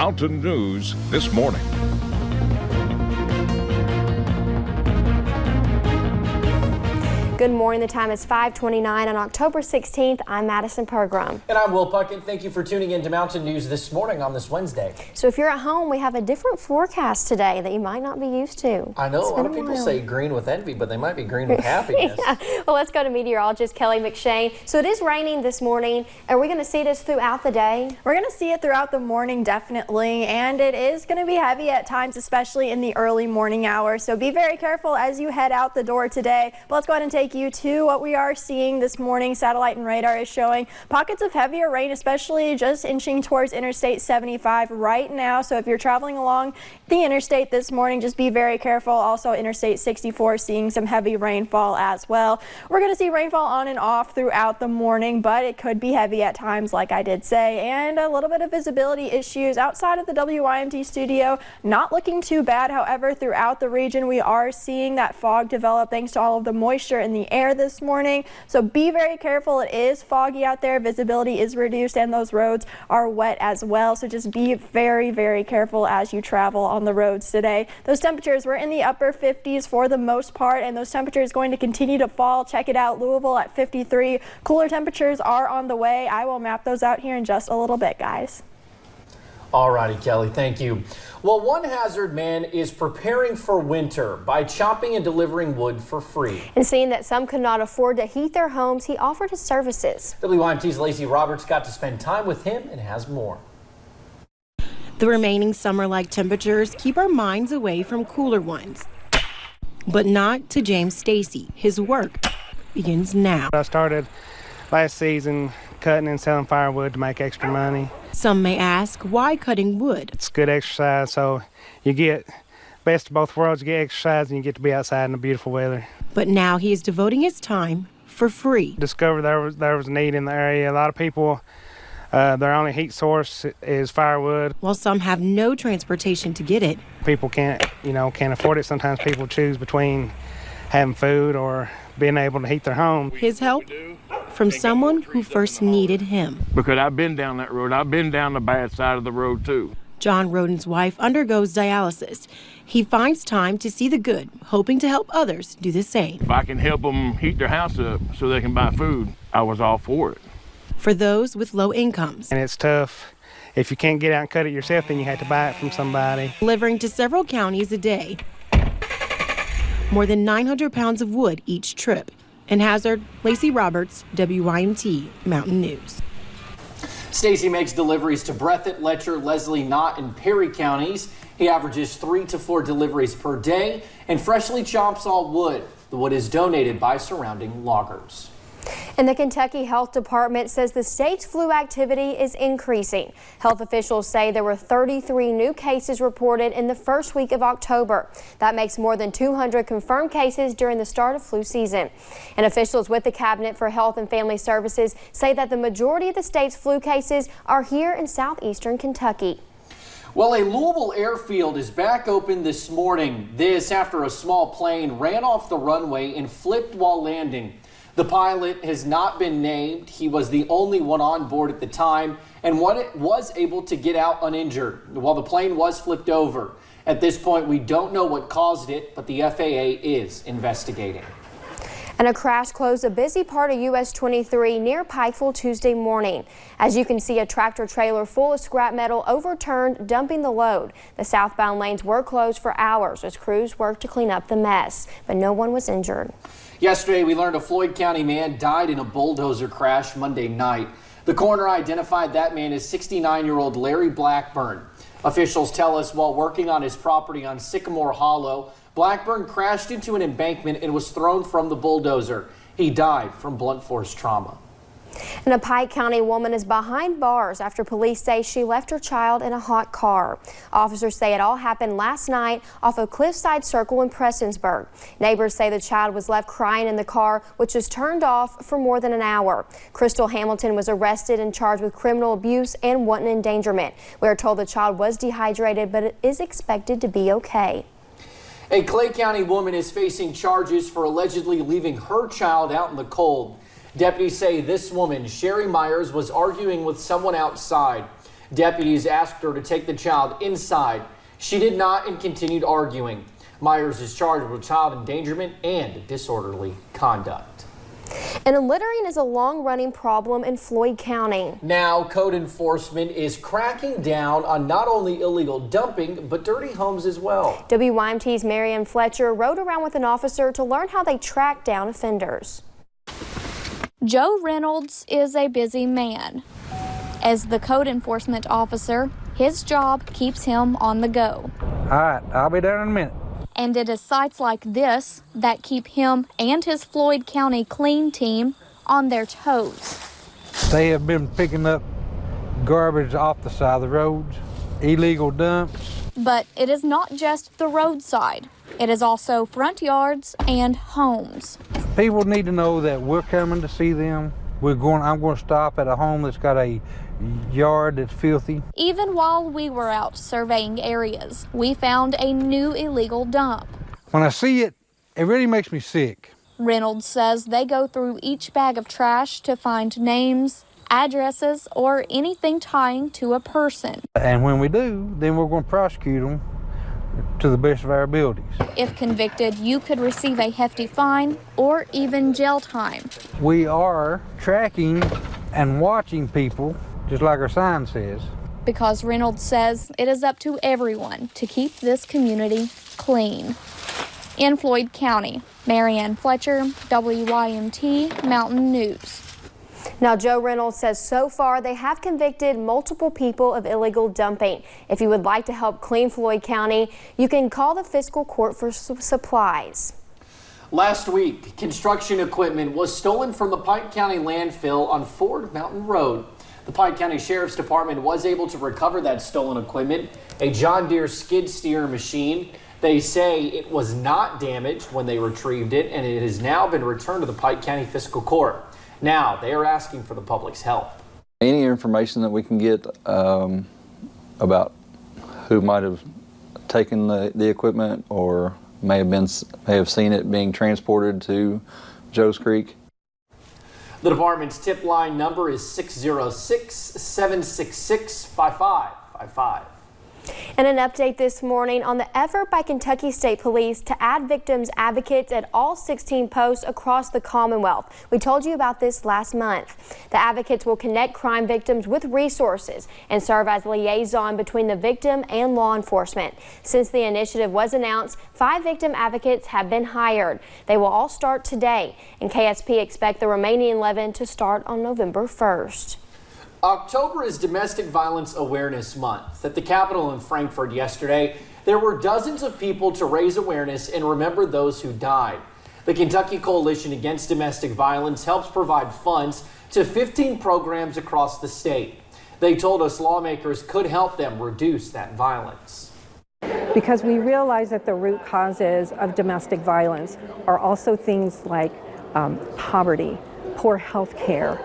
Mountain News This Morning. Good morning. The time is 5:29 on October 16th. I'm Madison Pergram. And I'm Will Puckett. Thank you for tuning in to Mountain News This Morning on this Wednesday. So if you're at home, we have a different forecast today that you might not be used to. I know a lot of people say green with envy, but they might be green with happiness. Yeah. Well, let's go to meteorologist Kelly McShane. So it is raining this morning. Are we going to see this throughout the day? We're going to see it throughout the morning, definitely, and it is going to be heavy at times, especially in the early morning hours. So be very careful as you head out the door today. But let's go ahead and take you to what we are seeing this morning. Satellite and radar is showing pockets of heavier rain, especially just inching towards Interstate 75 right now. So if you're traveling along the interstate this morning, just be very careful. Also, Interstate 64 seeing some heavy rainfall as well. We're going to see rainfall on and off throughout the morning, but it could be heavy at times, like I did say, and a little bit of visibility issues outside of the WYMT studio. Not looking too bad. However, throughout the region, we are seeing that fog develop thanks to all of the moisture in the air this morning. So be very careful. It is foggy out there. Visibility is reduced and those roads are wet as well. So just be very, very careful as you travel on the roads today. Those temperatures were in the upper 50s for the most part, and those temperatures going to continue to fall. Check it out. Louisville at 53. Cooler temperatures are on the way. I will map those out here in just a little bit, guys. All righty, Kelly, thank you. Well, one hazard man is preparing for winter by chopping and delivering wood for free. And seeing that some could not afford to heat their homes, he offered his services. WYMT's Lacey Roberts got to spend time with him and has more. The remaining summer-like temperatures keep our minds away from cooler ones. But not to James Stacy. His work begins now. I started last season cutting and selling firewood to make extra money. Some may ask, why cutting wood? It's good exercise, so you get best of both worlds. You get exercise and you get to be outside in the beautiful weather. But now he is devoting his time for free. Discovered there was a need in the area. A lot of people, their only heat source is firewood. While some have no transportation to get it, people can't afford it. Sometimes people choose between having food or being able to heat their home. His help from someone who first needed him. Because I've been down that road. I've been down the bad side of the road too. John Roden's wife undergoes dialysis. He finds time to see the good, hoping to help others do the same. If I can help them heat their house up so they can buy food, I was all for it. For those with low incomes. And it's tough. If you can't get out and cut it yourself, then you have to buy it from somebody. Delivering to several counties a day. More than 900 pounds of wood each trip. In Hazard, Lacey Roberts, WYMT Mountain News. Stacy makes deliveries to Breathitt, Letcher, Leslie, Knott, and Perry counties. He averages 3 to 4 deliveries per day and freshly chops all wood. The wood is donated by surrounding loggers. And the Kentucky Health Department says the state's flu activity is increasing. Health officials say there were 33 new cases reported in the first week of October. That makes more than 200 confirmed cases during the start of flu season. And officials with the Cabinet for Health and Family Services say that the majority of the state's flu cases are here in southeastern Kentucky. Well, a Louisville airfield is back open this morning. This after a small plane ran off the runway and flipped while landing. The pilot has not been named. He was the only one on board at the time and was able to get out uninjured while the plane was flipped over. At this point, we don't know what caused it, but the FAA is investigating. And a crash closed a busy part of US 23 near Pikeville Tuesday morning. As you can see, a tractor trailer full of scrap metal overturned, dumping the load. The southbound lanes were closed for hours as crews worked to clean up the mess, but no one was injured. Yesterday, we learned a Floyd County man died in a bulldozer crash Monday night. The coroner identified that man as 69-year-old Larry Blackburn. Officials tell us while working on his property on Sycamore Hollow, Blackburn crashed into an embankment and was thrown from the bulldozer. He died from blunt force trauma. And a Pike County woman is behind bars after police say she left her child in a hot car. Officers say it all happened last night off of Cliffside Circle in Prestonsburg. Neighbors say the child was left crying in the car, which was turned off for more than an hour. Crystal Hamilton was arrested and charged with criminal abuse and wanton endangerment. We are told the child was dehydrated, but it is expected to be okay. A Clay County woman is facing charges for allegedly leaving her child out in the cold. Deputies say this woman, Sherry Myers, was arguing with someone outside. Deputies asked her to take the child inside. She did not and continued arguing. Myers is charged with child endangerment and disorderly conduct. And littering is a long-running problem in Floyd County. Now, code enforcement is cracking down on not only illegal dumping, but dirty homes as well. WYMT's Marianne Fletcher rode around with an officer to learn how they track down offenders. Joe Reynolds is a busy man. As the code enforcement officer, his job keeps him on the go. All right, I'll be there in a minute. And it is sites like this that keep him and his Floyd County Clean team on their toes. They have been picking up garbage off the side of the roads, illegal dumps. But it is not just the roadside. It is also front yards and homes. People need to know that we're coming to see them. I'm going to stop at a home that's got a yard that's filthy. Even while we were out surveying areas, we found a new illegal dump. When I see it, it really makes me sick. Reynolds says they go through each bag of trash to find names, addresses, or anything tying to a person. And when we do, then we're going to prosecute them to the best of our abilities. If convicted, you could receive a hefty fine or even jail time. We are tracking and watching people, just like our sign says. Because Reynolds says it is up to everyone to keep this community clean. In Floyd County, Marianne Fletcher, WYMT Mountain News. Now, Joe Reynolds says so far they have convicted multiple people of illegal dumping. If you would like to help clean Floyd County, you can call the fiscal court for supplies. Last week, construction equipment was stolen from the Pike County landfill on Ford Mountain Road. The Pike County Sheriff's Department was able to recover that stolen equipment, a John Deere skid steer machine. They say it was not damaged when they retrieved it, and it has now been returned to the Pike County Fiscal Court. Now, they are asking for the public's help. Any information that we can get about who might have taken the equipment or may have seen it being transported to Joe's Creek. The department's tip line number is 606-766-5555. And an update this morning on the effort by Kentucky State Police to add victims advocates at all 16 posts across the Commonwealth. We told you about this last month. The advocates will connect crime victims with resources and serve as liaison between the victim and law enforcement. Since the initiative was announced, 5 victim advocates have been hired. They will all start today, and KSP expect the remaining 11 to start on November 1st. October is Domestic Violence Awareness Month. At the Capitol in Frankfort yesterday, there were dozens of people to raise awareness and remember those who died. The Kentucky Coalition Against Domestic Violence helps provide funds to 15 programs across the state. They told us lawmakers could help them reduce that violence. Because we realize that the root causes of domestic violence are also things like poverty, poor health care,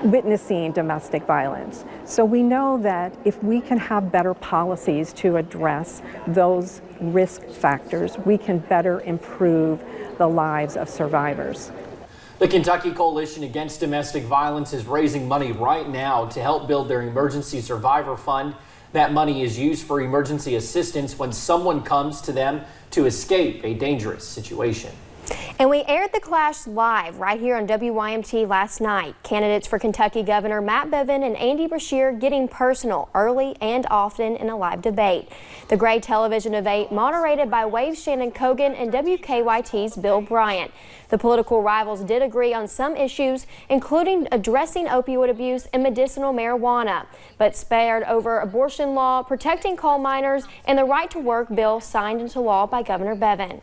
witnessing domestic violence. So we know that if we can have better policies to address those risk factors, we can better improve the lives of survivors. The Kentucky Coalition Against Domestic Violence is raising money right now to help build their Emergency Survivor Fund. That money is used for emergency assistance when someone comes to them to escape a dangerous situation. And we aired the clash live right here on WYMT last night. Candidates for Kentucky Governor Matt Bevin and Andy Beshear getting personal early and often in a live debate. The Gray television debate moderated by Wave's Shannon Cogan and WKYT's Bill Bryant. The political rivals did agree on some issues, including addressing opioid abuse and medicinal marijuana, but spared over abortion law, protecting coal miners, and the right to work bill signed into law by Governor Bevin.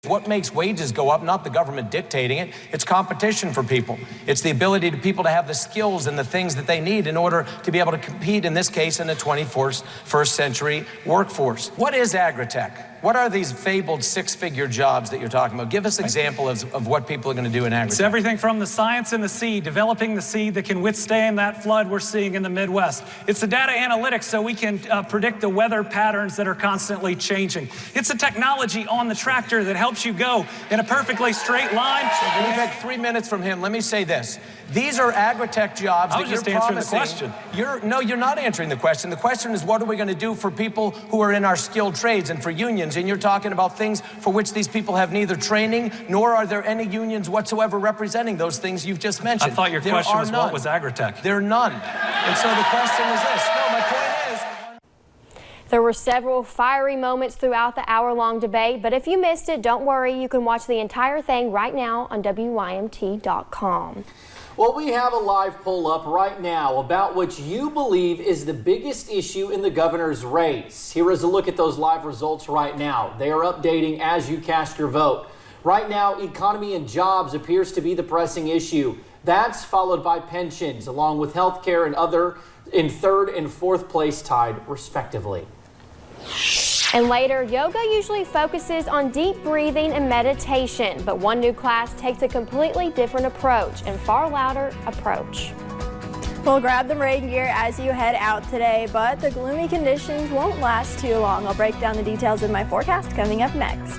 What makes wages go up, not the government dictating it, it's competition for people. It's the ability to people to have the skills and the things that they need in order to be able to compete, in this case, in the 21st century workforce. What is agritech? What are these fabled six-figure jobs that you're talking about? Give us an example of what people are going to do in agritech. It's everything from the science in the seed, developing the seed that can withstand that flood we're seeing in the Midwest. It's the data analytics so we can predict the weather patterns that are constantly changing. It's the technology on the tractor that helps you go in a perfectly straight line. We've had 3 minutes from him. Let me say this. These are agri-tech jobs I that was you're just answering the promising. question. No, you're not answering the question. The question is, what are we going to do for people who are in our skilled trades and for unions? And you're talking about things for which these people have neither training, nor are there any unions whatsoever representing those things you've just mentioned. I thought your question was what was agri-tech? There are none. And so the question is this. No, my point is... There were several fiery moments throughout the hour-long debate, but if you missed it, don't worry. You can watch the entire thing right now on WYMT.com. Well, we have a live poll up right now about what you believe is the biggest issue in the governor's race. Here is a look at those live results right now. They are updating as you cast your vote. Right now, economy and jobs appears to be the pressing issue. That's followed by pensions, along with health care and other in third and fourth place tied, respectively. And later, yoga usually focuses on deep breathing and meditation, but one new class takes a completely different approach and far louder approach. Well, grab the rain gear as you head out today, but the gloomy conditions won't last too long. I'll break down the details in my forecast coming up next.